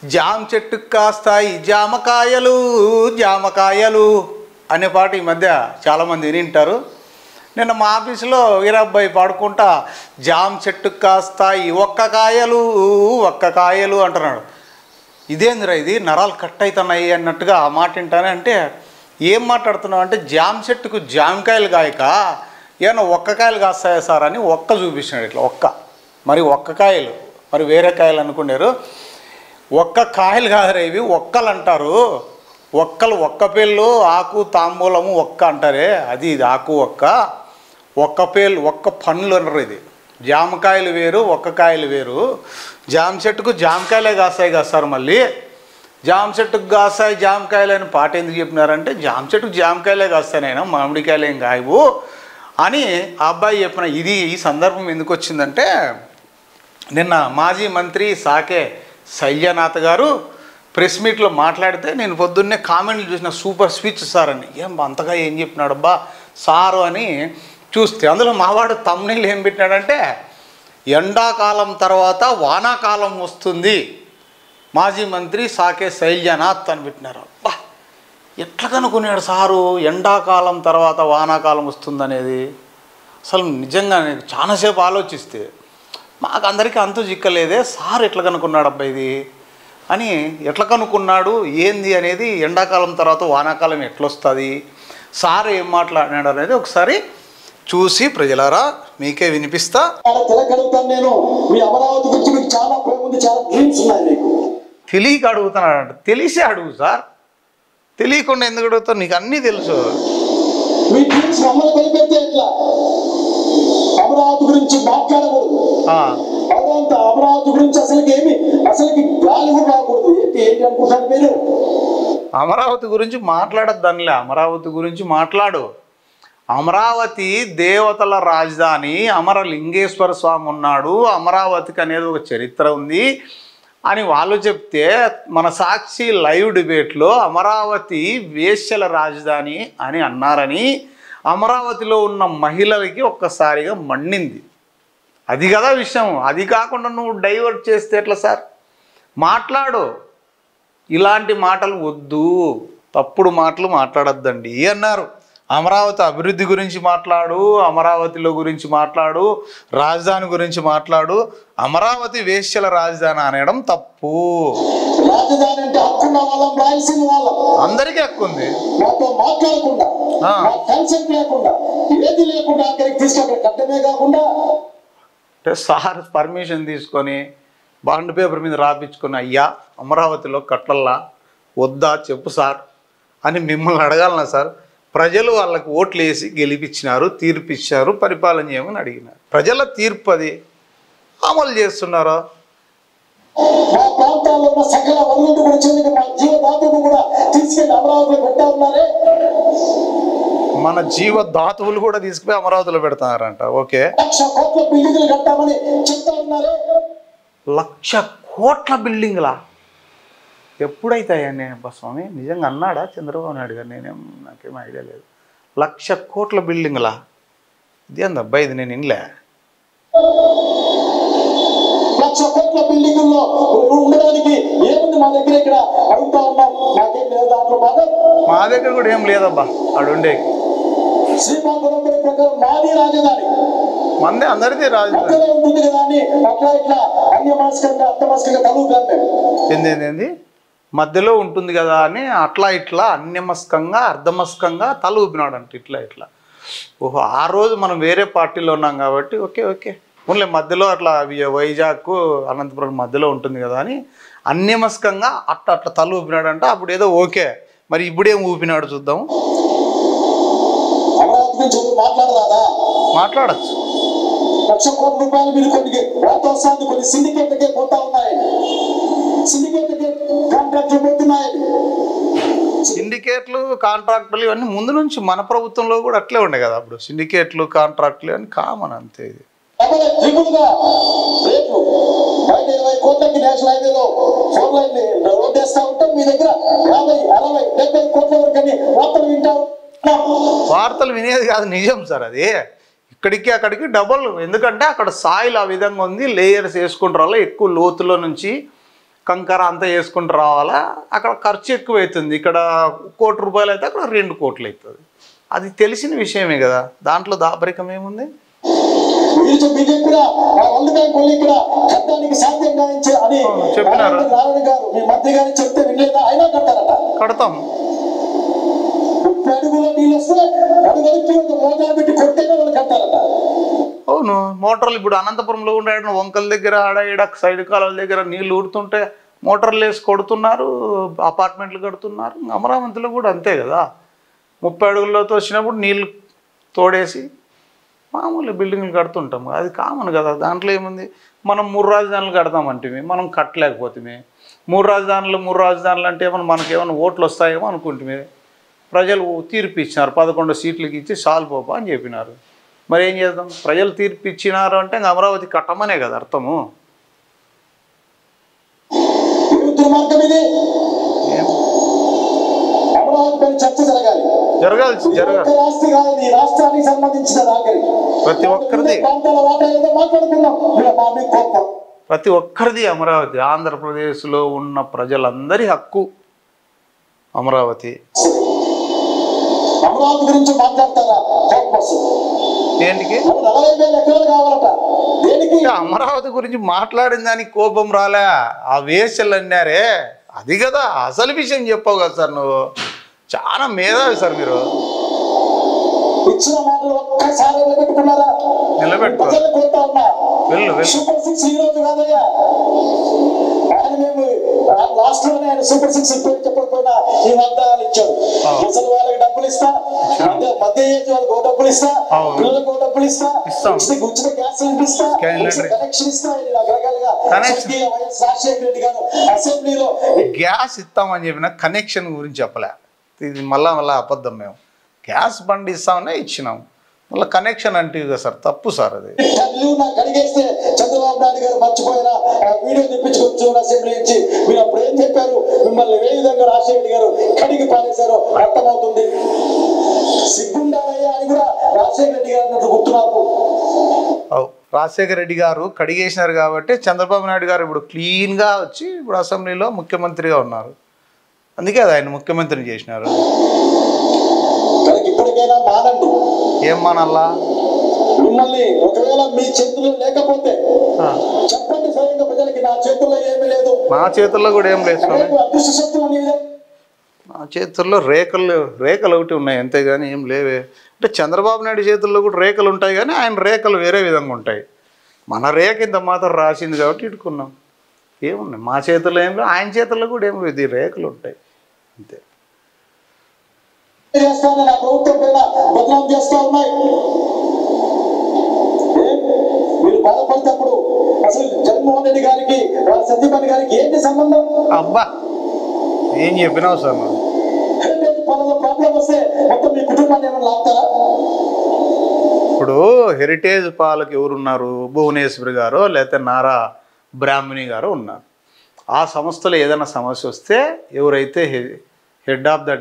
జామ చెట్టుకు కాస్తాయి జామకాయలు జామకాయలు అనే పాట ఈ మధ్య చాలామంది వింటారు. నిన్న మా ఆఫీసులో వీరబ్బాయి పాడుకుంటా జామ చెట్టుకు కాస్తాయి ఒక్క కాయలు అంటున్నాడు. ఇదేందిరా ఇది నరాలు కట్ అవుతున్నాయి అన్నట్టుగా ఆ మాట వింటానే. అంటే ఏం మాట్లాడుతున్నావు అంటే జామ చెట్టుకు జామకాయలు కాయక ఏమన్నా ఒక్కకాయలు కాస్తాయా సార్ అని ఒక్క చూపించినాడు. ఇట్లా ఒక్క మరి ఒక్కకాయలు మరి వేరే కాయలు అనుకున్నారు. ఒక్క కాయలు కాదురా ఇవి ఒక్కలు అంటారు. ఒక్కలు ఒక్క పేళ్ళు ఆకు తాంబూలము ఒక్క అంటారే అది ఇది ఆకు ఒక్క పేళ్ళు ఒక్క పండ్లు అనరు. ఇది జామకాయలు వేరు ఒక్క కాయలు వేరు. జామ చెట్టుకు జామకాయలే కాస్తాయి కదా సార్. మళ్ళీ జామ చెట్టుకు కాస్తాయి జామకాయలు అని పాట ఎందుకు చెప్పినారంటే జామ చెట్టుకు జామకాయలే కాస్తానైనా మామిడికాయలు ఏం కాయవు అని ఆ అబ్బాయి చెప్పిన. ఇది ఈ సందర్భం ఎందుకు వచ్చిందంటే నిన్న మాజీ మంత్రి సాకే శైల్యనాథ్ గారు ప్రెస్ మీట్లో మాట్లాడితే నేను పొద్దున్నే కామెంట్లు చూసిన సూపర్ స్పీచ్ సార్ అని. ఏం అంతగా ఏం చెప్పినాడబ్బా సారు అని చూస్తే అందులో మావాడు తమ్నీళ్ళు ఏం పెట్టినాడంటే ఎండాకాలం తర్వాత వానాకాలం వస్తుంది మాజీ మంత్రి సాకే శైల్యనాథ్ అని పెట్టినారు. అబ్బా ఎట్లా కనుక్కున్నాడు సారు ఎండాకాలం తర్వాత వానాకాలం వస్తుందనేది. అసలు నిజంగా నేను చాలాసేపు ఆలోచిస్తే మాకు అందరికీ అంతు చిక్కలేదే సార్ ఎట్లా కనుక్కున్నాడు అబ్బా ఇది అని. ఎట్లా కనుక్కున్నాడు ఏంది అనేది ఎండాకాలం తర్వాత వానాకాలం ఎట్లొస్తుంది సార్ ఏం మాట్లాడినాడు అనేది ఒకసారి చూసి ప్రజలారా మీకే వినిపిస్తా. నేను మీ అమరావతి గురించి మీకు చాలా ప్రేమ ఉంది, చాలా డ్రీమ్స్ ఉన్నాయి మీకు. తెలియక అడుగుతున్నాడు. తెలిసి అడుగు సార్, తెలియకుండా ఎందుకు అడుగుతావు? నీకు అన్నీ తెలుసు. మీ డ్రీమ్స్ మమ్మల్ని భయపెడితే ఎట్లా? అమరావతి గురించి మాట్లాడకూడదు. అమరావతి గురించి అసలుకి గాలి కూడా రాకూడదు. ఏంటి అనుకుంటారు మీరు? అమరావతి గురించి మాట్లాడద్దానిలే, అమరావతి గురించి మాట్లాడు. అమరావతి దేవతల రాజధాని, అమరలింగేశ్వర స్వామి ఉన్నాడు, అమరావతికి అనేది ఒక చరిత్ర ఉంది అని వాళ్ళు చెప్తే మన సాక్షి లైవ్ డిబేట్లో అమరావతి వేశ్యల రాజధాని అని అన్నారని అమరావతిలో ఉన్న మహిళలకి ఒక్కసారిగా మండింది. అది కదా విషయం. అది కాకుండా నువ్వు డైవర్ట్ చేస్తే ఎట్లా సార్? మాట్లాడు. ఇలాంటి మాటలు వద్దు, తప్పుడు మాటలు మాట్లాడొద్దండి అన్నారు. అమరావతి అభివృద్ధి గురించి మాట్లాడు, అమరావతిలో గురించి మాట్లాడు, రాజధాని గురించి మాట్లాడు. అమరావతి వేశ్యల రాజధాని అనడం తప్పు. రాజధాని అంటే హక్కున్న వాళ్ళం, రాయలసీమ వాళ్ళం, అందరికీ హక్కు ఉంది. మాతో మాట్లాడకుండా కన్సెంట్ లేకుండా ఏది లేకుండా అక్కడికి తీసుకెళ్ళి కట్టమే కాకుండా సార్ పర్మిషన్ తీసుకొని బాండ్ పేపర్ మీద రాపించుకొని అయ్యా అమరావతిలో కట్టల్లా వద్దా చెప్పు సార్ అని మిమ్మల్ని అడగాలనా సార్? ప్రజలు వాళ్ళకి ఓట్లు వేసి గెలిపించినారు, తీర్పు ఇచ్చారు, పరిపాలన చేయమని అడిగినారు. ప్రజల తీర్పు అది అమలు చేస్తున్నారా? మా ప్రాంతాల్లో ఉన్న సకల వనరులు కూడా చెందిన మా జీవదాతులు కూడా తీసుకెళ్ళి అమరావతిలో పెట్టా ఉన్నారే. మన జీవదాతువులు కూడా తీసుకుపోయి అమరావతిలో పెడతారంట. ఓకే, 1,00,000 కోట్ల బిల్డింగ్లు కట్టామని చెప్తా ఉన్నారే. 1,00,000 కోట్ల బిల్డింగ్లా? ఎప్పుడైతాయా? నేను స్వామి నిజంగా అన్నాడా చంద్రబాబు నాయుడు గారు? నాకేం ఐడియా లేదు. 1,00,000 కోట్ల బిల్డింగ్లా? ఇది ఏందబ్బా ఇది? నేను ఇన్లే. 1,00,000 కోట్ల బిల్డింగుల్లో ఉండడానికి ఏముంది మా దగ్గర? ఇక్కడ అడుగుతా ఉన్నాం, నాకేం లేదు దాంట్లో. మా దగ్గర కూడా ఏం లేదబ్బా అడుండే. శ్రీకాకుళం ప్రకారం మాది రాజధాని, మందే అందరిది రాజధాని ఉంటుంది కదా అని అట్లా ఇట్లా అన్యమనస్కంగా అర్థమస్కంగా తలుగుతాను. ఏంది మధ్యలో ఉంటుంది కదా అని అట్లా ఇట్లా అన్యమస్కంగా అర్ధమస్కంగా తల ఊపినాడు అంట. ఇట్లా ఓహో ఆ రోజు మనం వేరే పార్టీలో ఉన్నాం కాబట్టి ఓకే ఓకే ఓన్లీ మధ్యలో అట్లా వైజాగ్ అనంతపురం మధ్యలో ఉంటుంది కదా అని అన్యమస్కంగా అట్లా తల ఊపినాడంట. అప్పుడు ఏదో ఓకే. మరి ఇప్పుడేం ఊపినాడు చూద్దాం. మాట్లాడచ్చు. 1,00,000 కోట్ల రూపాయలు మీరు కొన్ని వాటోత్సాన్ని కొన్ని సిండికేట్లకే పోతా ఉన్నాయి. సిండికేట్లు కాంట్రాక్టులు ఇవన్నీ ముందు నుంచి మన ప్రభుత్వంలో కూడా అట్లే ఉండే కదా. అప్పుడు సిండికేట్లు కాంట్రాక్టులు అని కామన్ అంతే. ఇది వార్తలు వినేది కాదు, నిజం సార్. అది ఇక్కడికి అక్కడికి డబుల్. ఎందుకంటే అక్కడ సాయిల్ ఆ విధంగా ఉంది, లేయర్స్ వేసుకుంటారు, ఎక్కువ లోతులో నుంచి కంకర అంతా వేసుకుంటూ రావాలా, అక్కడ ఖర్చు ఎక్కువ అవుతుంది. ఇక్కడ 1 కోటి రూపాయలు అయితే అక్కడ 2 కోట్లు అవుతుంది. అది తెలిసిన విషయమే కదా, దాంట్లో దాపరికం ఏముంది? చెప్పినారు కడతాం. అవును, మోటార్లు ఇప్పుడు అనంతపురంలో ఉండే వంకల దగ్గర ఆడ ఈడ సైడ్ కాలువల దగ్గర నీళ్ళు ఊడుతుంటే మోటార్లు వేసి కొడుతున్నారు, అపార్ట్మెంట్లు కడుతున్నారు. అమరావతిలో కూడా అంతే కదా, 30 అడుగులతో వచ్చినప్పుడు నీళ్ళు తోడేసి మామూలు బిల్డింగ్లు కడుతుంటాం. అది కామన్ కదా, దాంట్లో ఏముంది? మనం 3 రాజధానులు కడతామంటే మనం కట్టలేకపోతే 3 రాజధానులు అంటే ఏమన్నా మనకేమైనా ఓట్లు వస్తాయేమో అనుకుంటే ప్రజలు తీర్పు ఇచ్చినారు, 11 సీట్లకి ఇచ్చి సాల్పోపా అని చెప్పినారు. మరి ఏం చేద్దాం? ప్రజలు తీర్పు ఇచ్చినారు అంటే అమరావతి కట్టమనే కదా అర్థము. జరగాలి ప్రతి ఒక్కరిది అమరావతి. ఆంధ్రప్రదేశ్లో ఉన్న ప్రజలందరి హక్కు అమరావతి. అమరావతి గురించి మాట్లాడతారా? దేనికి? అమరావతి గురించి మాట్లాడిన దానికి కోపం రాలే, ఆ వేసలు అన్నారే అది కదా అసలు విషయం. చెప్పావు కదా సార్, నువ్వు చాలా మేధావి సార్. మీరు ఇచ్చిన మాటలు ఒక్కసారి నిలబెట్టుకున్నారా? సూపర్ 6 ఈ రోజు కాదయ్యా, మేము లాస్ట్ లోనే ఆయన సూపర్ 6 పేరు చెప్పకపోయినా ఈ వాగ్దానాలు ఇచ్చాడు. అసలు వాళ్ళకి డబ్బులు ఇస్తా, మధ్య ఏజ్ వాళ్ళకి డబ్బులు ఇస్తా, పిల్లలకు డబ్బులు ఇస్తా, ఉచిత గ్యాస్ ఇస్తా, కనెక్షన్ ఇస్తా, రకరకాలుగా వైఎస్ రాజశేఖర రెడ్డి గారు అసెంబ్లీలో గ్యాస్ ఇస్తామని చెప్పిన కనెక్షన్ గురించి చెప్పలే. ఇది మళ్ళా అబద్ధం. మేము గ్యాస్ బండి ఇస్తామనే ఇచ్చినాం, మళ్ళీ కనెక్షన్ అంటే కదా సార్, తప్పు సార్ అది. కడిగేస్తే చంద్రబాబు నాయుడు గారు మర్చిపోయిన వీడియో తెప్పించుకోవచ్చు అసెంబ్లీ నుంచి. మీరు అప్పుడు ఏం చెప్పారు? మిమ్మల్ని ఏ విధంగా రాజశేఖర గారు కడిగి పారేశారో అర్థమవుతుంది. సిగ్గుండాలయ్యా అని కూడా రాజశేఖర రెడ్డి గారు అన్నట్టు గుర్తు నాకు. రాజశేఖర రెడ్డి గారు కడిగేసినారు కాబట్టి చంద్రబాబు నాయుడు గారు ఇప్పుడు క్లీన్గా వచ్చి ఇప్పుడు అసెంబ్లీలో ముఖ్యమంత్రిగా ఉన్నారు. అందుకే అది ఆయన ముఖ్యమంత్రిని చేసినారు. ఇప్పటికైనా మానండి. ఏం మానల్లా? మిమ్మల్ని ఒకవేళ మీ చేతుల్లో లేకపోతే చెప్పండి స్వయంగా ప్రజలకి, నా చేతుల్లో ఏమీ లేదు. నా చేతుల్లో కూడా ఏం లేదు. అదృష్ట శక్తులు నా చేతుల్లో రేఖలు ఒకటి ఉన్నాయి అంతేగాని ఏం లేవే. అంటే చంద్రబాబు నాయుడు చేతుల్లో కూడా రేఖలు ఉంటాయి కానీ ఆయన రేఖలు వేరే విధంగా ఉంటాయి. మన రేఖ ఇంత మాత్రం రాసింది కాబట్టి ఇట్టుకున్నాం. ఏమున్నాయి మా చేతుల్లో ఏం లేవు, ఆయన చేతుల్లో కూడా ఏం లేదు, రేఖలు ఉంటాయి అంతే. నా ప్రభుత్వం పైన బదనాం చేస్తా ఉన్నాయి. మీరు బాధపడేటప్పుడు అసలు జగన్మోహన్ రెడ్డి గారికి వాళ్ళ సత్యపాటి గారికి ఏంటి సంబంధం? అబ్బా ఏం చెప్పినావు సార్? ప్రాబ్లం వస్తే మొత్తం మీ కుటుంబాన్ని ఏమైనా లాగుతారా? ఇప్పుడు హెరిటేజ్ పాలకు ఎవరున్నారు? భువనేశ్వరి గారు లేకపోతే నారా బ్రాహ్మణి గారు ఉన్నారు. ఆ సంస్థలో ఏదైనా సమస్య వస్తే ఎవరైతే హెడ్ ఆఫ్ ద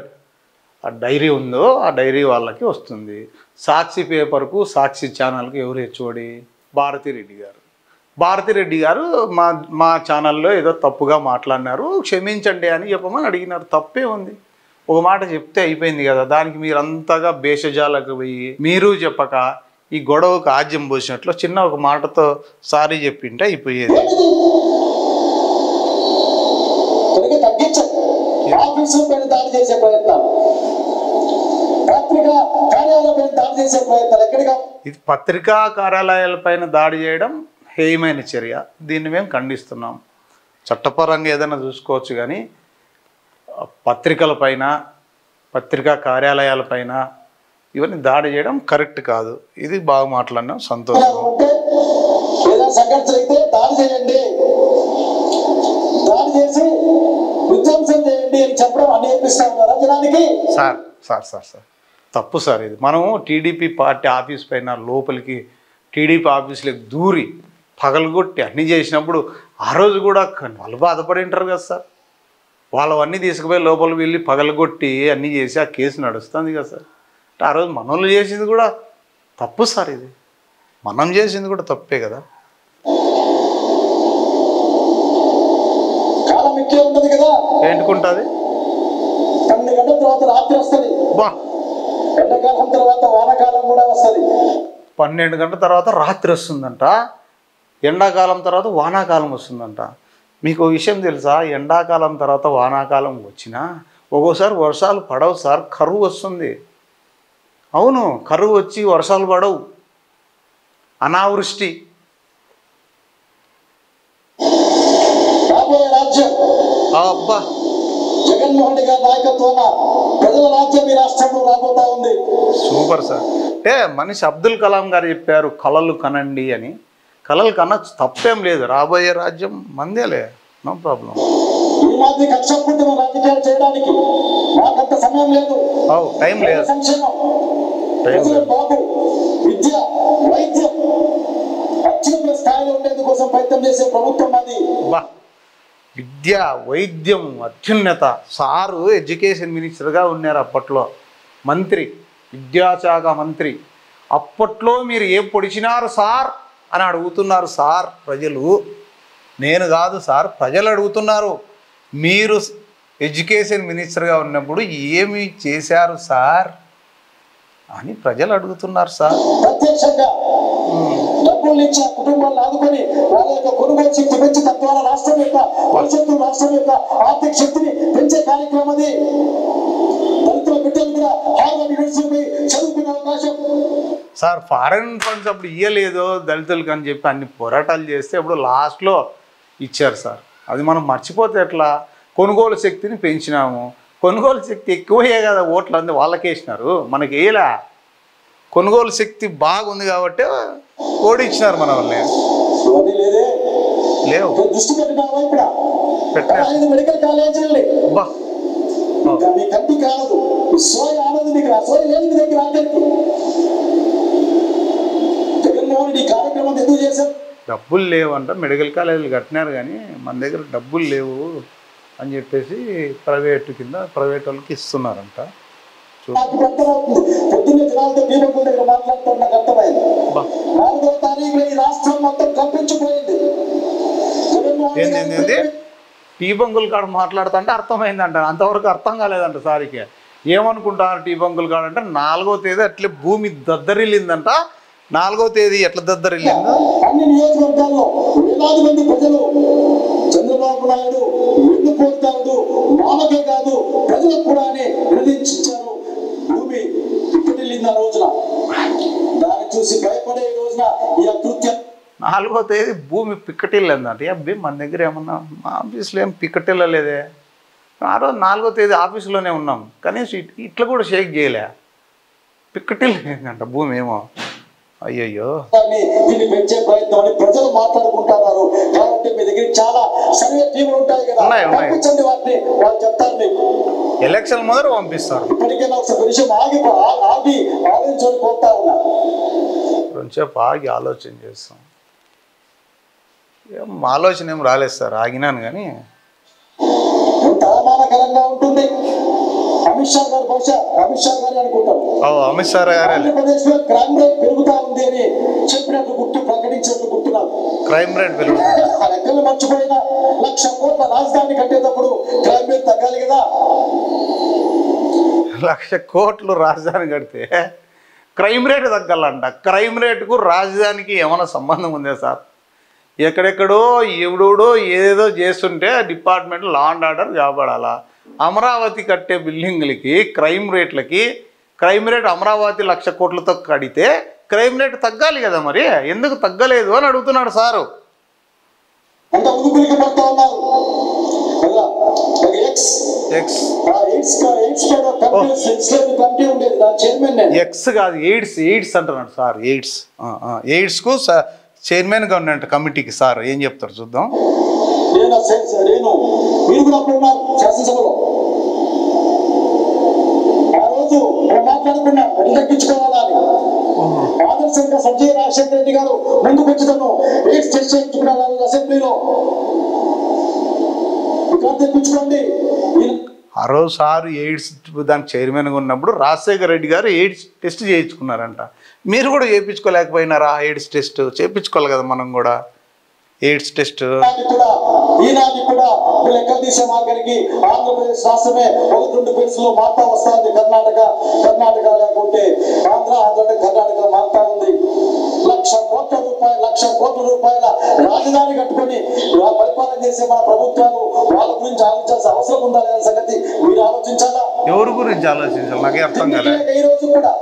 డైరీ ఉందో ఆ డైరీ వాళ్ళకి వస్తుంది. సాక్షి పేపర్కు సాక్షి ఛానల్కి ఎవరు హెచ్ఓడి? భారతిరెడ్డి గారు. భారతిరెడ్డి గారు మా ఛానల్లో ఏదో తప్పుగా మాట్లాడినారు, క్షమించండి అని చెప్పమని అడిగినారు. తప్పే ఉంది, ఒక మాట చెప్తే అయిపోయింది కదా. దానికి మీరు అంతగా భేషజాలకు పోయి మీరు చెప్పక ఈ గొడవకు ఆజ్యం పోసినట్లు చిన్న ఒక మాటతో సారీ చెప్పింటే అయిపోయేది. ఇది పత్రికా కార్యాలయాలపైన దాడి చేయడం హేయమైన చర్య. దీన్ని మేము ఖండిస్తున్నాం. చట్టపరంగా ఏదైనా చూసుకోవచ్చు కానీ పత్రికలపైన, పత్రికా కార్యాలయాలపైన ఇవన్నీ దాడి చేయడం కరెక్ట్ కాదు. ఇది బాగా మాట్లాడినాం, సంతోషం. సార్ తప్పు సార్ ఇది. మనము టీడీపీ పార్టీ ఆఫీస్ పైన లోపలికి టీడీపీ ఆఫీసులకు దూరి పగలగొట్టి అన్నీ చేసినప్పుడు ఆ రోజు కూడా వాళ్ళు బాధపడి ఉంటారు కదా సార్. వాళ్ళవన్నీ తీసుకుపోయి లోపలికి వెళ్ళి పగలగొట్టి అన్నీ చేసి ఆ కేసు నడుస్తుంది కదా సార్. అంటే ఆ రోజు మనోళ్ళు చేసింది కూడా తప్పు సార్. ఇది మనం చేసింది కూడా తప్పే కదా. రాత్రి ఉంటది కదా, ఏంటుకుంటుంది 12 గంటల తర్వాత రాత్రి వస్తుంది. బా, ఎండాకాలం తర్వాత వానాకాలం కూడా వస్తుంది. 12 గంటల తర్వాత రాత్రి వస్తుందంట, ఎండాకాలం తర్వాత వానాకాలం వస్తుందంట. మీకు విషయం తెలుసా, ఎండాకాలం తర్వాత వానాకాలం వచ్చినా ఒక్కోసారి వర్షాలు పడవు సార్, కరువు వస్తుంది. అవును, కరువు వచ్చి వర్షాలు పడవు, అనావృష్టి. రాబోయే రాజ్యం అబ్బా, జగన్మోహన్ రెడ్డి గారి నాయకత్వాన ప్రజల రాజ్యం ఈ రాష్ట్రంలో రాబోతా ఉంది. Super sir. అంటే మనిషి అబ్దుల్ కలాం గారు చెప్పారు, కలలు కనండి అని. కలలు కనొచ్చు, తప్పేం లేదు. రాబోయే రాజ్యం మందేలే, నో ప్రాబ్లం. ఈ మాదిరి కక్షపూర్తిగా రాజకీయాలు చేయడానికి మాకంత సమయం లేదు. టైం లేదు. సంక్షేమం, ప్రజల బాగు, విద్య, వైద్యం అత్యున్నత స్థాయిలో ఉండేందుకోసం ప్రయత్నం చేసే ప్రభుత్వం అది. బా, విద్య వైద్యం అత్యున్నత. సారు ఎడ్యుకేషన్ మినిస్టర్గా ఉన్నారు అప్పట్లో, మంత్రి, విద్యాశాఖ మంత్రి. అప్పట్లో మీరు ఏం పొడిచినారు సార్ అని అడుగుతున్నారు సార్ ప్రజలు. నేను కాదు సార్, ప్రజలు అడుగుతున్నారు. మీరు ఎడ్యుకేషన్ మినిస్టర్గా ఉన్నప్పుడు ఏమి చేశారు సార్ అని ప్రజలు అడుగుతున్నారు సార్. ప్రత్యక్షంగా డబ్బులు ఇచ్చి కుటుంబాలను ఆదుకొని వాళ్ళ యొక్క కొనుగోలు శక్తి పెంచి తద్వారా రాష్ట్రం యొక్క భవిష్యత్తు, రాష్ట్రం యొక్క ఆర్థిక శక్తిని పెంచే కార్యక్రమం అది. దళితుల బిడ్డలు కూడా హార్వర్డ్ యూనివర్సిటీ చదువుకునే అవకాశం. సార్ ఫారెన్ ఫండ్స్ అప్పుడు ఇవ్వలేదు దళితులకు అని చెప్పి అన్ని పోరాటాలు చేస్తే అప్పుడు లాస్ట్లో ఇచ్చారు సార్. అది మనం మర్చిపోతే ఎట్లా? కొనుగోలు శక్తిని పెంచినాము, కొనుగోలు శక్తి ఎక్కువే కదా, ఓట్లు అంది వాళ్ళకి వేసినారు, మనకి వేయలే. కొనుగోలు శక్తి బాగుంది కాబట్టి ఓడించినారు మన వాళ్ళని. లేవు దృష్టి పెట్టినావా ఇక్కడ? పెట్టినా. 5 మెడికల్ కాలేజీలని బా, మీ కంటి కాదు, సోయ ఆనదు దగ్గర, సోయ లేదు మీ దగ్గర. ఆఖరికి జగన్మోహన్ రెడ్డి కార్యక్రమం ఎందుకు చేశారు? డబ్బులు లేవంట, మెడికల్ కాలేజీలు కట్టినారు కానీ మన దగ్గర డబ్బులు లేవు అని చెప్పేసి ప్రైవేట్ కింద ప్రైవేట్ వాళ్ళకి ఇస్తున్నారంట. పొద్దున్నే జనాలతో దీపకుల దగ్గర మాట్లాడుతున్న నాకు అర్థమైంది. 4వ తారీఖున ఈ రాష్ట్రం మొత్తం కంపించిపోయింది. ఏంది టీ బంకుల కాడ మాట్లాడుతుంటే అర్థమైందంట, అంతవరకు అర్థం కాలేదంట సార్కి. ఏమనుకుంటారు టీ బంకుల కాడ అంటే 4వ తేదీ అట్లే భూమి దద్దరిల్లిందంట. 4వ తేదీ ఎట్లా దద్దరిల్లిందో అన్ని నియోజకవర్గాల్లో వేలాది మంది ప్రజలు చంద్రబాబు నాయుడు వెన్నుపోతాడు, మామకే కాదు ప్రజలకు కూడా అని నిర్ణయించారు. భూమి ఇప్పటిల్లింది ఆ రోజున. దాన్ని చూసి భయపడే ఈ రోజున ఈ అకృత్యం. 4వ తేదీ భూమి పిక్కటిల్లిందంట. అబ్బాయి మన దగ్గర ఏమన్నా మా ఆఫీస్లో ఏం పిక్కటిల్లలేదే. ఆ రోజు 4వ తేదీ ఆఫీసులోనే ఉన్నాం, కనీసం ఇట్లా కూడా షేక్ చేయలే. పిక్కటిల్లిందంట భూమి ఏమో. అయ్యయ్యో, దీన్ని పెంచే ప్రయత్నం అని ప్రజలు మాట్లాడుకుంటున్నారు. కాబట్టి మీ దగ్గర చాలా సర్వే టీములు ఉంటాయి కదా, పంపించండి వాటిని, వాళ్ళు చెప్తారు మీకు. ఎలక్షన్ మొదలు పంపిస్తారు. ఇప్పటికైనా ఒకసారి విషయం ఆగి ఆలోచించుకొని పోతా ఉన్నా. కొంచెంసేపు ఆగి ఆలోచన చేస్తాం. ఏం ఆలోచన ఏం రాలేదు సార్, ఆగినాను కానీ. ఎంత అవమానకరంగా ఉంటుంది. అమిత్ షా గారు, బహుశా అమిత్ షా గారు అనుకుంటారు, అమిత్ షా గారు ఆంధ్రప్రదేశ్ లో క్రైమ్ రేట్ పెరుగుతా ఉంది అని చెప్పినట్లు ప్రకటించినట్లు గుర్తున్నారు. క్రైమ్ రేట్ పెరుగుతుంది. ఆ లెక్కలు మర్చిపోయిన 1,00,000 కోట్ల రాజధాని కట్టేటప్పుడు క్రైమ్ రేట్ తగ్గాలి కదా. 1,00,000 కోట్లు రాజధాని కడితే క్రైమ్ రేటు తగ్గాలంట. క్రైమ్ రేటుకు రాజధానికి ఏమైనా సంబంధం ఉందా సార్? ఎక్కడెక్కడో ఎవడోడో ఏదేదో చేస్తుంటే డిపార్ట్మెంట్ లా అండ్ ఆర్డర్ కాపాడాలా. అమరావతి కట్టే బిల్డింగ్లకి క్రైమ్ రేట్లకి, క్రైమ్ రేట్ అమరావతి 1,00,000 కోట్లతో కడితే క్రైమ్ రేట్ తగ్గాలి కదా, మరి ఎందుకు తగ్గలేదు అని అడుగుతున్నాడు సారు. అంత ఉదుపులికి పడుతూ ఉన్నారు. ఎక్స్ కాదు, ఎయిడ్స్ అంటున్నాడు సార్. ఎయిడ్స్కు చైర్మన్గా ఉన్నట్టు కమిటీకి సార్ ఏం చెప్తారు చూద్దాం. మీరు కూడా అప్పుడు ఉన్నారు శాసనసభలో. ఆ రోజు మాట్లాడుకున్నా ఎట్లా తగ్గించుకోవాలని. ఆదర్శంగా సంజయ్ రాజశేఖర రెడ్డి గారు ముందుకు వచ్చి తను ఎయిడ్స్ టెస్ట్ చేయించుకున్నారు అసెంబ్లీలో. తెప్పించుకోండి. ఆ రోజు సారు ఎయిడ్స్ దానికి చైర్మన్గా ఉన్నప్పుడు రాజశేఖర రెడ్డి గారు ఎయిడ్స్ టెస్ట్ చేయించుకున్నారంట. మీరు కూడా చేయించుకోలేకపోయినారా? ఎయిడ్స్ టెస్ట్ చేయించుకోవాలి కదా మనం కూడా. ఎయిడ్స్ టెస్ట్ ఈనాటి కూడా లెక్కలు తీసే మార్గానికి ఆంధ్రప్రదేశ్ రాష్ట్రమే 1-2 ప్లేసుల్లో మారుతా వస్తుంది. కర్ణాటక లేకుంటే ఆంధ్ర కర్ణాటక మారుతా ఉంది. 1,00,00,000 కోట్ల రూపాయల రాజధాని కట్టుకొని పరిపాలన చేసే మన ప్రభుత్వాలు వాళ్ళ గురించి ఆలోచించాల్సిన అవసరం ఉందా అనే సంగతి మీరు ఆలోచించాలా? ఎవరి గురించి ఆలోచించాలి? నాకే అర్థం కాలేదు. ఈ రోజు కూడా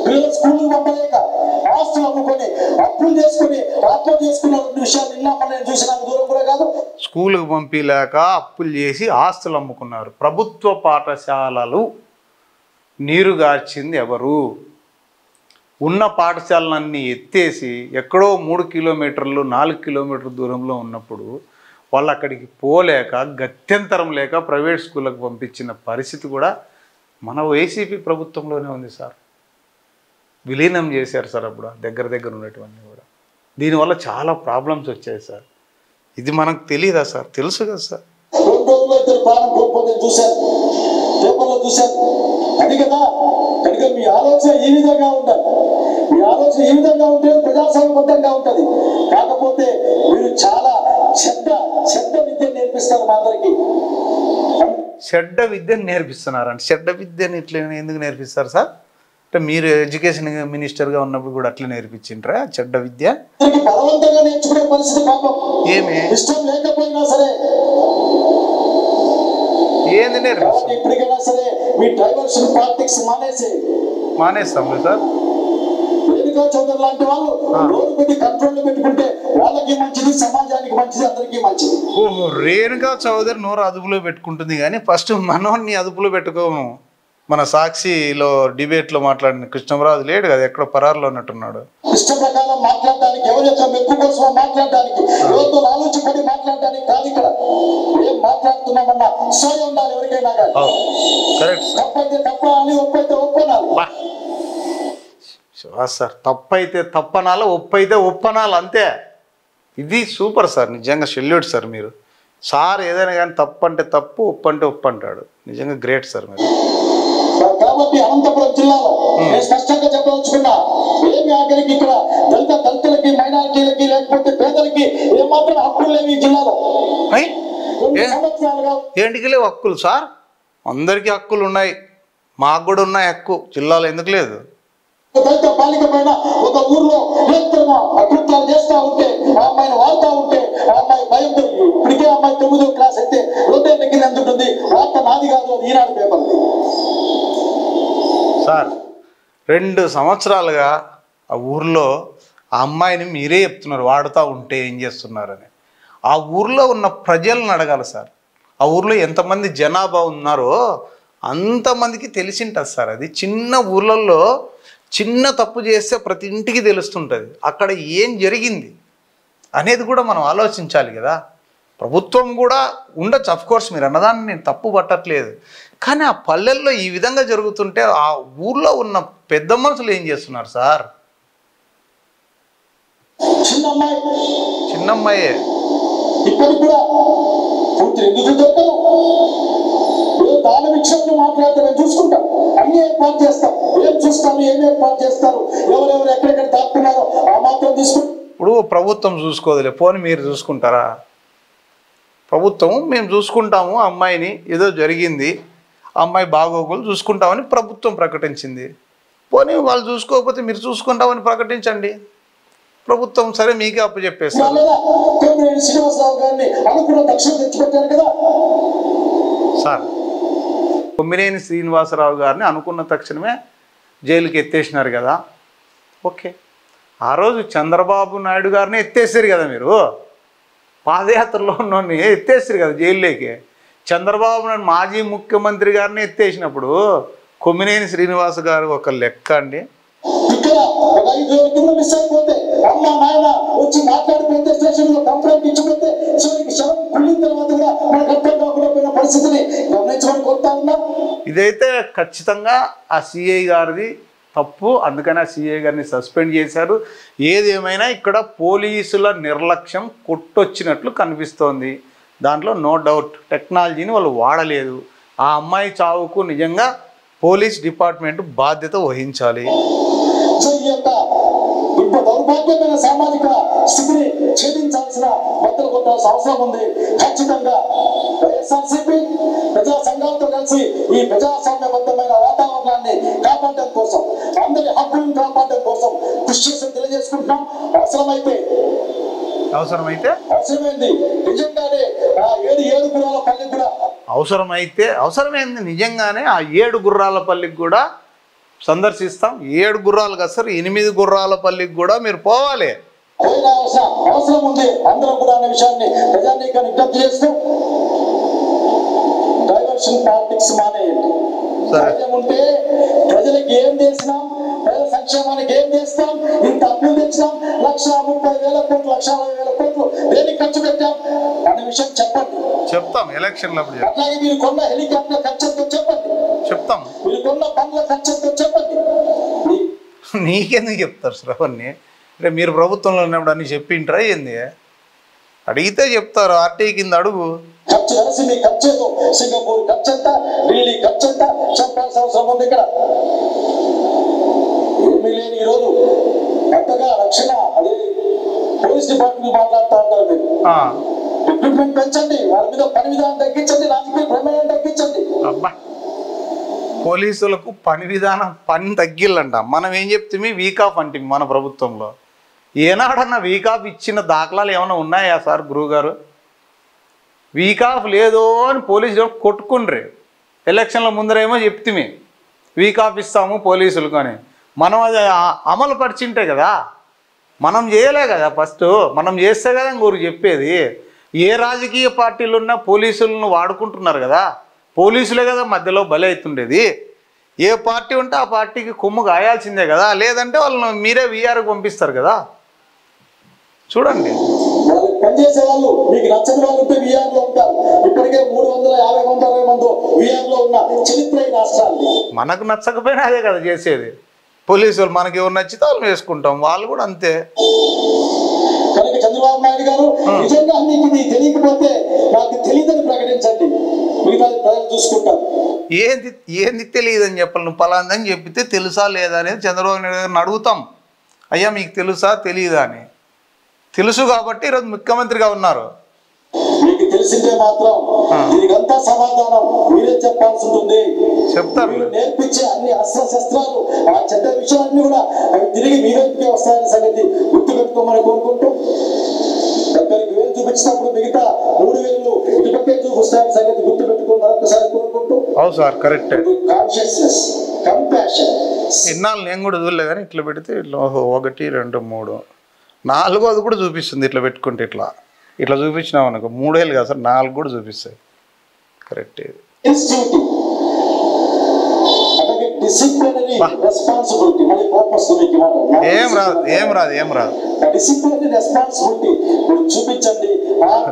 పిల్లలు స్కూల్ పంపలేక ఆస్తులు అమ్ముకొని అప్పులు చేసుకుని ఆత్మహత్య చేసుకున్న విషయాలు నిన్న నేను చూసిన దూరం కూడా కాదు. స్కూల్కి పంపించలేక అప్పులు చేసి ఆస్తులు అమ్ముకున్నారు. ప్రభుత్వ పాఠశాలలు నీరుగార్చింది ఎవరు? ఉన్న పాఠశాలలన్నీ ఎత్తేసి ఎక్కడో 3 కిలోమీటర్లు 4 కిలోమీటర్ల దూరంలో ఉన్నప్పుడు వాళ్ళు అక్కడికి పోలేక గత్యంతరం లేక ప్రైవేట్ స్కూళ్ళకు పంపించిన పరిస్థితి కూడా మన వైసీపీ ప్రభుత్వంలోనే ఉంది సార్. విలీనం చేశారు సార్ అప్పుడు దగ్గర ఉన్నటువంటి కూడా. దీనివల్ల చాలా ప్రాబ్లమ్స్ వచ్చాయి సార్. ఇది మనకు తెలియదా సార్? తెలుసు కదా సార్. 2 రోజుల్లో 2 ప్రాణం కోల్పోతే చూశాను, పేపర్లో చూశాను. అది కదా కనుక మీ ఆలోచన ఈ విధంగా ఉండాలి. మీ ఆలోచన ఈ విధంగా ఉంటే ప్రజాస్వామ్యబద్ధంగా ఉంటుంది. కాకపోతే మీరు చాలా చెడ్డ విద్య నేర్పిస్తారు మా అందరికి. చెడ్డ విద్యను నేర్పిస్తున్నారండి. చెడ్డ విద్యను ఇట్లా ఎందుకు నేర్పిస్తారు సార్? అంటే మీరు ఎడ్యుకేషన్ మినిస్టర్గా ఉన్నప్పుడు కూడా అట్లా నేర్పించిండ్రా చెడ్డ విద్య? బలవంతంగా నేర్చుకునే పరిస్థితి పాపం. ఏమి ఇష్టం లేకపోయినా సరే ఏంది నేర్పిస్తారు? ఇప్పటికైనా సరే మీ డైవర్షన్ పాలిటిక్స్ మానేస్తాం సార్. రేణుకా చౌదరి లాంటి వాళ్ళు రోడ్డు పెట్టి కంట్రోల్లో పెట్టుకుంటే వాళ్ళకి మంచిది, సమాజానికి మంచిది, అందరికీ మంచిది. ఓహో, రేణుకా చౌదరి నోరు అదుపులో పెట్టుకుంటుంది కానీ ఫస్ట్ మనోన్ని అదుపులో పెట్టుకోము. మన సాక్షిలో డిబేట్లో మాట్లాడిన కృష్ణరాజు లేడు కదా, ఎక్కడ పరారులో ఉన్నట్టున్నాడు. ఇష్టం ప్రకారం మాట్లాడడానికి, ఎవరి యొక్క మెప్పు కోసం మాట్లాడడానికి, ఎవరితో ఆలోచింపడి మాట్లాడడానికి కాదు. ఇక్కడ ఏం మాట్లాడుతున్నామన్నా సోయ ఉండాలి ఎవరికైనా కానీ. తప్పైతే తప్ప అని, ఒప్పైతే ఒప్పనాలి సార్. తప్పైతే తప్పనాలి, ఒప్పైతే ఒప్పనాలి, అంతే. ఇది సూపర్ సార్, నిజంగా సెల్యూట్ సార్ మీరు. సార్ ఏదైనా కానీ తప్పు అంటే తప్పు, ఒప్పు అంటే ఒప్పు అంటాడు. నిజంగా గ్రేట్ సార్ మీరు. కాబట్టి అనంతపురం జిల్లాలో నేను స్పష్టంగా చెప్పదలుచుకున్నా, ఏమి ఆఖరికి ఇక్కడ దళితులకి, మైనారిటీలకి, లేకపోతే పేదలకి ఏమాత్రం హక్కులు లేవు ఈ జిల్లాలో. ఏంటికి లేవు హక్కులు సార్? అందరికీ హక్కులు ఉన్నాయి. మాకు కూడా ఉన్నాయి హక్కు. జిల్లాలో ఎందుకు లేదు? దళిత బాలిక పైన ఒక ఊర్లో అకృత్యాలు చేస్తా ఉంటే, ఆ అమ్మాయిని వాడుతూ ఉంటే, ఆ అమ్మాయి భయం పెరిగి ఇప్పటికే అమ్మాయి 9వ క్లాస్ అయితే 2 దగ్గర ఎంత ఉంటుంది. వార్త నాది కాదు, అది ఈనాడు పేపర్ సార్. 2 సంవత్సరాలుగా ఆ ఊర్లో ఆ అమ్మాయిని మీరే చెప్తున్నారు వాడుతూ ఉంటే ఏం చేస్తున్నారని. ఆ ఊర్లో ఉన్న ప్రజలను అడగాలి సార్. ఆ ఊర్లో ఎంతమంది జనాభా ఉన్నారో అంతమందికి తెలిసింటుంది సార్. అది చిన్న ఊర్లలో చిన్న తప్పు చేస్తే ప్రతి ఇంటికి తెలుస్తుంటుంది అక్కడ ఏం జరిగింది అనేది కూడా మనం ఆలోచించాలి కదా. ప్రభుత్వం కూడా ఉండొచ్చు, అఫ్కోర్స్ మీరు అన్నదాన్ని నేను తప్పు పట్టట్లేదు. కానీ ఆ పల్లెల్లో ఈ విధంగా జరుగుతుంటే ఆ ఊర్లో ఉన్న పెద్ద మనుషులు ఏం చేస్తున్నారు సార్? చిన్నమ్మాయే ఇప్పటికి కూడా ఎందుకు దొరకదు. దాన విక్షేపం మాట్లాడితే మేము చూసుకుంటాం, అన్ని ఏర్పాటు చేస్తాం. ఏం చూస్తాము, ఏం ఏర్పాటు చేస్తారు, ఎవరెవరు ఎక్కడెక్కడ దాక్కున్నారో ఆ మాత్రం తీసుకుంటాం. ఇప్పుడు ప్రభుత్వం చూసుకోదులే, పోనీ మీరు చూసుకుంటారా? ప్రభుత్వం మేము చూసుకుంటాము, అమ్మాయిని ఏదో జరిగింది, అమ్మాయి బాగోగులు చూసుకుంటామని ప్రభుత్వం ప్రకటించింది. పోనీ వాళ్ళు చూసుకోకపోతే మీరు చూసుకుంటామని ప్రకటించండి. ప్రభుత్వం సరే మీకే అప్పు చెప్పేస్తారు సార్. కొమ్మినేని శ్రీనివాసరావు గారిని అనుకున్న తక్షణమే జైలుకి ఎత్తేసినారు కదా. ఓకే, ఆ రోజు చంద్రబాబు నాయుడు గారిని ఎత్తేసారు కదా, మీరు పాదయాత్రలో ఉన్నోని ఎత్తేసారు కదా జైల్లోకి. చంద్రబాబు నాయుడు మాజీ ముఖ్యమంత్రి గారిని ఎత్తేసినప్పుడు కొమ్మినేని శ్రీనివాస గారు ఒక లెక్క అండి. ఇదైతే ఖచ్చితంగా ఆ సిఐ గారిది తప్పు, అందుకని ఆ సిఐ గారిని సస్పెండ్ చేశారు. ఏదేమైనా ఇక్కడ పోలీసుల నిర్లక్ష్యం కొట్టొచ్చినట్లు కనిపిస్తోంది. దాంట్లో నో డౌట్ టెక్నాలజీని వాళ్ళు వాడలేదు. ఆ అమ్మాయి చావుకు నిజంగా పోలీస్ డిపార్ట్మెంట్ బాధ్యత వహించాలి. దౌర్భాగ్యమైన సామాజిక స్థితిని ఛేదించాల్సిన బద్దలు కొట్టాల్సిన అవసరం ఉంది. ఖచ్చితంగా వైఎస్ఆర్సీపీ ప్రజా సంఘాలతో కలిసి ఈ ప్రజాస్వామ్యబద్ధమైన వాతావరణాన్ని కాపాడడం కోసం, అందరి హక్కులను కాపాడడం కోసం కృషి చేసి తెలియజేసుకుంటున్నాం. అవసరమైంది నిజంగానే ఆ ఏడు గుర్రాల పల్లికి కూడా అవసరమైంది నిజంగానే ఆ 7 గుర్రాల పల్లికి కూడా సందర్శిస్తాం. 7 గుర్రాలు కాదు సార్, 8 గుర్రాల పల్లికి కూడా మీరు పోవాలి. అవసరం ఉంది అందరం కూడా అనే విషయాన్ని ప్రజానీకాన్ని విజ్ఞప్తి చేస్తూ డైవర్షన్ పాలిటిక్స్ మానేయండి. ఉంటే ప్రజలకు ఏం చేసినాం, ప్రజల సంక్షేమానికి ఏం చేస్తాం, ఇంత అప్పులు తెచ్చినాం, 1,30,000 కోట్లు 1,40,000 కోట్లు దేనికి ఖర్చు పెట్టాం అనే విషయం చెప్తాం ఎలక్షన్లో. అట్లాగే మీరు కొన్న హెలికాప్టర్ ఖర్చుతో చెప్తాం, మీరు కొన్న బండ్ల ఖర్చుతో చెప్పండి. నీకెందుకు చెప్తారు సార్ అవన్నీ? అంటే మీరు ప్రభుత్వంలో ఉన్నప్పుడు అన్ని చెప్పింటారా ఏంది? అడిగితే చెప్తారు. ఆర్టీ కింద అడుగు. ఖర్చు కలిసి మీ ఖర్చుతో సింగపూర్ ఖర్చు ఎంత, ఢిల్లీ ఖర్చు ఎంత చెప్పాల్సిన అవసరం ఉంది. ఇక్కడ ఏమీ లేని ఈరోజు కొత్తగా రక్షణ అదే పోలీస్ డిపార్ట్మెంట్ మాట్లాడుతూ ఉంటారు. మీరు రిక్రూట్మెంట్ పెంచండి, వాళ్ళ మీద పని విధానం తగ్గించండి, రాజకీయ ప్రమేయం తగ్గించండి. అబ్బా, పోలీసులకు పని తగ్గిల్లంట. మనం ఏం చెప్తే వీక్ ఆఫ్ అంటే మన ప్రభుత్వంలో ఏనాడన్నా వీక్ ఆఫ్ ఇచ్చిన దాఖలాలు ఏమైనా ఉన్నాయా సార్ గురువు గారు? వీక్ ఆఫ్ లేదో అని పోలీసులు కొట్టుకుండ్రి. ఎలక్షన్ల ముందరేమో చెప్తే వీక్ ఆఫ్ ఇస్తాము పోలీసులకు అని. మనం అది అమలు పరిచింటే కదా, మనం చేయలే కదా. ఫస్ట్ మనం చేస్తే కదా ఇంకోరు చెప్పేది. ఏ రాజకీయ పార్టీలు ఉన్నా పోలీసులను వాడుకుంటున్నారు కదా, పోలీసులే కదా మధ్యలో బలి అవుతుండేది. ఏ పార్టీ ఉంటే ఆ పార్టీకి కొమ్ము గాయాల్సిందే కదా, లేదంటే వాళ్ళని మీరే వీఆర్కి పంపిస్తారు కదా. చూడండి, పనిచేసే వాళ్ళు మీకు నచ్చని వాళ్ళు ఉంటే వీఆర్లో ఉంటారు. ఇప్పటికే 350 మంది వీఆర్లో ఉన్న చరిత్ర ఈ రాష్ట్రాన్ని. మనకు నచ్చకపోయినా అదే కదా చేసేది. పోలీసులు మనకి ఎవరు నచ్చితే వాళ్ళు వేసుకుంటాం, వాళ్ళు కూడా అంతే. కనుక చంద్రబాబు నాయుడు గారు నిజంగా మీకు ఇది తెలియకపోతే నాకు తెలియదని ప్రకటించండి, మిగతా ప్రజలు చూసుకుంటారు. ఏంది తెలియదని చెప్పాలి. నువ్వు పలాందని చెప్పితే తెలుసా లేదా అనేది చంద్రబాబు నాయుడు గారిని అడుగుతాం. అయ్యా మీకు తెలుసా తెలియదా అని. తెలుసు కాబట్టి ఈరోజు ముఖ్యమంత్రిగా ఉన్నారు. మీకు తెలిసిందే మాత్రం దీనికంతా సమాధానం మీరే చెప్పాల్సి ఉంటుంది. చెప్తారు. నేర్పించే అన్ని అస్త్రశస్త్రాలు ఆ చెడ్డ విషయాలన్నీ కూడా అవి తిరిగి మీ వైపుకే వస్తాయనే సంగతి గుర్తుపెట్టుకోమని కోరుకుంటూ, ఒక్కరికి వేలు చూపించినప్పుడు మిగతా 3,000 ఇటుపక్కే చూపిస్తాయనే సంగతి గుర్తుపెట్టుకుని మరొకసారి కోరుకుంటూ. అవును సార్, కరెక్ట్. Consciousness, compassion. ఇన్నాళ్ళు నేను కూడా చూడలే కానీ ఇట్లా పెడితే ఇట్లా 1 2 3 4 కూడా చూపిస్తుంది. ఇట్లా పెట్టుకుంటే ఇట్లా చూపించినాం అనుకో 3 ఏళ్ళు కాదు సార్, 4 కూడా చూపిస్తాయి. కరెక్ట్. ఏం రాదు.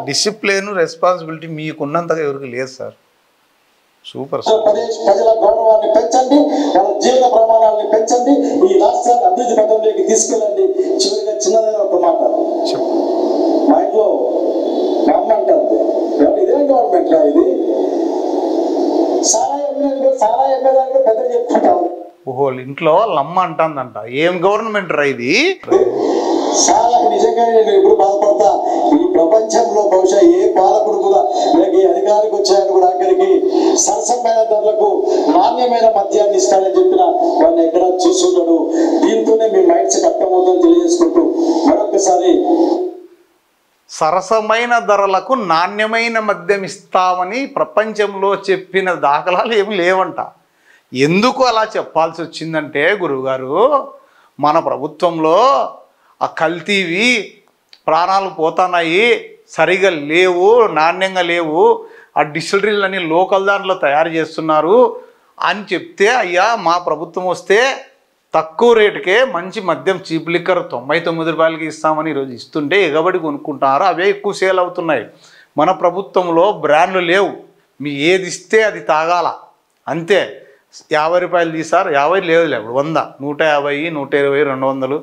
డిసిప్లిన్ రెస్పాన్సిబిలిటీ మీకున్నంతగా ఎవరికి లేదు సార్. Super sir. ప్రజల గౌరవాన్ని పెంచండి, వాళ్ళ జీవన ప్రమాణాలను పెంచండి, ఈ రాష్ట్రాన్ని అభివృద్ధి పథంలోకి తీసుకెళ్ళండి. చివరిగా చిన్నదైన ఒక మాట, మా ఇంట్లో మా అమ్మ అంటారు, ఇదేం గవర్నమెంట్ రా ఇది, సారా ఎమ్మెల్యేలు పెద్ద చెప్పుకుంటారు. ఓహో, ఇంట్లో వాళ్ళ అమ్మ అంటుందంట, ఏం గవర్నమెంట్ రా ఇది. చాలా నిజంగా నేను ఎప్పుడు బాధపడతా. ఈ ప్రపంచంలో బహుశా ఏ పాలకుడు కూడా లేక ఈ అధికారికి వచ్చాయని కూడా అక్కడికి సరసమైన ధరలకు నాణ్యమైన మద్యాన్ని ఇస్తాడని చెప్పిన వాడిని ఎక్కడ చూసుంటాడు. దీంతోనే మీ మైండ్ సెట్ అర్థమవుతుందని తెలియజేసుకుంటూ మరొకసారి, సరసమైన ధరలకు నాణ్యమైన మద్యం ఇస్తామని ప్రపంచంలో చెప్పిన దాఖలాలు ఏమి లేవంట. ఎందుకు అలా చెప్పాల్సి వచ్చిందంటే గురువుగారు, మన ప్రభుత్వంలో ఆ కల్తీవి ప్రాణాలు పోతున్నాయి, సరిగా లేవు, నాణ్యంగా లేవు, ఆ డిస్టిలరీలన్నీ లోకల్ దాంట్లో తయారు చేస్తున్నారు అని చెప్తే, అయ్యా మా ప్రభుత్వం వస్తే తక్కువ రేటుకే మంచి మద్యం చీప్ లిక్కర్ 99 రూపాయలకి ఇస్తామని ఈరోజు ఇస్తుంటే ఎగబడి కొనుక్కుంటున్నారు. అవే ఎక్కువ సేల్ అవుతున్నాయి. మన ప్రభుత్వంలో బ్రాండ్లు లేవు, మీ ఏది ఇస్తే అది తాగాల అంతే. 50 రూపాయలు తీసారు, 50 లేదులే, ఇప్పుడు 100, 150, 120,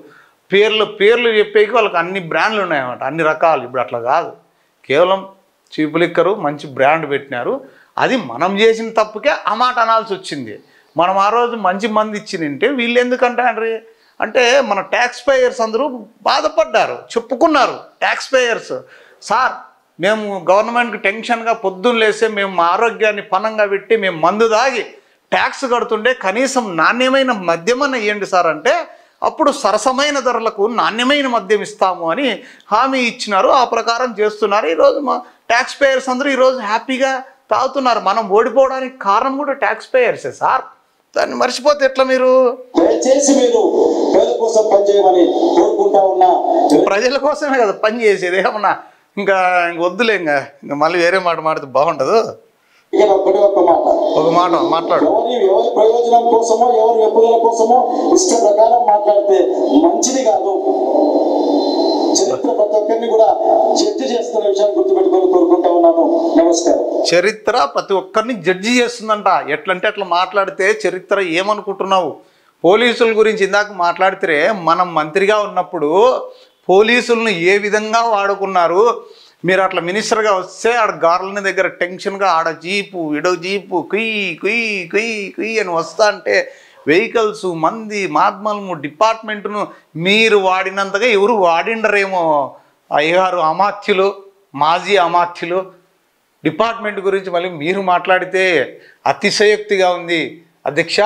200 పేర్లు చెప్పేకి వాళ్ళకి అన్ని బ్రాండ్లు ఉన్నాయన్నమాట, అన్ని రకాలు. ఇప్పుడు అట్లా కాదు, కేవలం చీప్ లిక్కరు మంచి బ్రాండ్ పెట్టినారు. అది మనం చేసిన తప్పుకే ఆ మాట అనాల్సి వచ్చింది. మనం ఆ రోజు మంచి మంది ఇచ్చినంటే వీళ్ళు ఎందుకంటారు అంటే మన ట్యాక్స్ పేయర్స్ అందరూ బాధపడ్డారు, చెప్పుకున్నారు ట్యాక్స్ పేయర్స్. సార్ మేము గవర్నమెంట్కి టెన్షన్గా పొద్దున్న లేస్తే మేము మా ఆరోగ్యాన్ని పణంగా పెట్టి మేము మందు దాగి ట్యాక్స్ కడుతుండే కనీసం నాణ్యమైన మద్యమన్న ఇవ్వండి సార్ అంటే అప్పుడు సరసమైన ధరలకు నాణ్యమైన మద్యం ఇస్తాము అని హామీ ఇచ్చినారు. ఆ ప్రకారం చేస్తున్నారు. ఈరోజు మా ట్యాక్స్ పేయర్స్ అందరూ ఈరోజు హ్యాపీగా తాగుతున్నారు. మనం ఓడిపోవడానికి కారణం కూడా ట్యాక్స్ పేయర్సే సార్. దాన్ని మర్చిపోతే ఎట్లా మీరు? దయచేసి మీరు పేద కోసం పనిచేయమని కోరుకుంటా ఉన్నా. ప్రజల కోసమే కదా పని చేసేది. ఏమన్నా ఇంకా వద్దులే, ఇంకా మళ్ళీ వేరే మాట మాడితే బాగుండదు. ఇక ఒక మాట మాట్లాడు. ఎవరి ప్రయోజనం కోసమో ఎవరి వెప్పుదల కోసమో ఇష్ట ప్రకారం మాట్లాడితే మంచిది కాదు. చరిత్ర ప్రతి ఒక్కరిని కూడా జడ్జి చేస్తున్న విషయాన్ని గుర్తుపెట్టుకొని కోరుకుంటా ఉన్నాను. నమస్కారం. చరిత్ర ప్రతి ఒక్కరిని జడ్జి చేస్తుందంట. ఎట్లంటే అట్లా మాట్లాడితే చరిత్ర ఏమనుకుంటున్నావు? పోలీసుల గురించి ఇందాక మాట్లాడితే మనం మంత్రిగా ఉన్నప్పుడు పోలీసులను ఏ విధంగా వాడుకున్నారు. మీరు అట్లా మినిస్టర్గా వస్తే ఆడ గార్లని దగ్గర టెన్షన్గా ఆడ జీపు ఇడో జీపు కుయ్యి కుయ్యి కుయ్యి కుయ్యి అని వస్తా అంటే వెహికల్స్ మంది మాధ్మలము డిపార్ట్మెంటును మీరు వాడినంతగా ఎవరు వాడిండరేమో. అయ్యగారు అమాత్యులు, మాజీ అమాత్యులు డిపార్ట్మెంట్ గురించి మళ్ళీ మీరు మాట్లాడితే అతిశయోక్తిగా ఉంది. అధ్యక్ష,